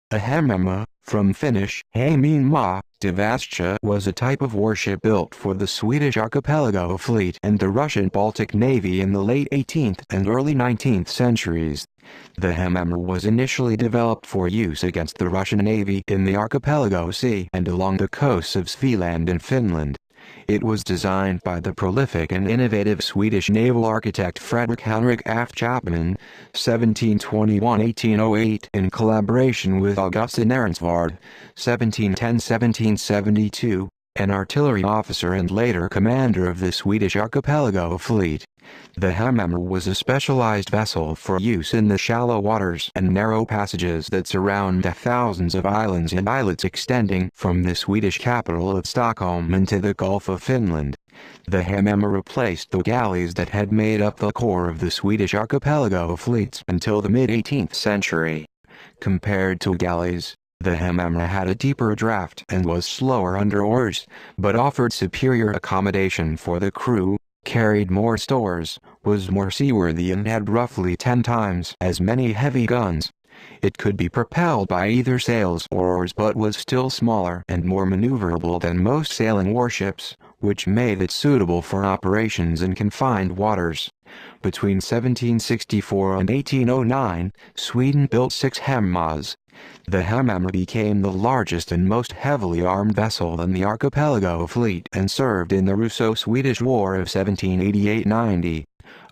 A Hemmema, from Finnish Hämeenmaa, Tavastia, was a type of warship built for the Swedish Archipelago Fleet and the Russian Baltic Navy in the late 18th and early 19th centuries. The Hemmema was initially developed for use against the Russian Navy in the Archipelago Sea and along the coasts of Svealand and Finland. It was designed by the prolific and innovative Swedish naval architect Fredrik Henrik af Chapman, 1721–1808, in collaboration with Augustin Ehrensvärd, 1710–1772, an artillery officer and later commander of the Swedish Archipelago Fleet. The Hemmema was a specialized vessel for use in the shallow waters and narrow passages that surround the thousands of islands and islets extending from the Swedish capital of Stockholm into the Gulf of Finland. The Hemmema replaced the galleys that had made up the core of the Swedish archipelago fleets until the mid-18th century. Compared to galleys, the Hemmema had a deeper draft and was slower under oars, but offered superior accommodation for the crew, carried more stores, was more seaworthy and had roughly 10 times as many heavy guns. It could be propelled by either sails or oars but was still smaller and more maneuverable than most sailing warships, which made it suitable for operations in confined waters. Between 1764 and 1809, Sweden built 6 Hemmemas. The Hemmema became the largest and most heavily armed vessel in the archipelago fleet and served in the Russo-Swedish War of 1788–90.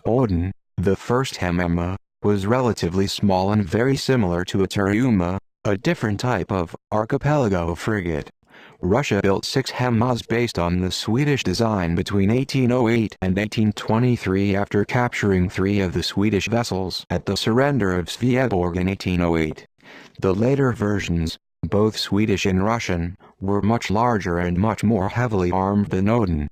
Odin, the first Hemmema, was relatively small and very similar to a Turuma, a different type of archipelago frigate. Russia built 6 Hemmas based on the Swedish design between 1808 and 1823 after capturing 3 of the Swedish vessels at the surrender of Sveaborg in 1808. The later versions, both Swedish and Russian, were much larger and much more heavily armed than Odin.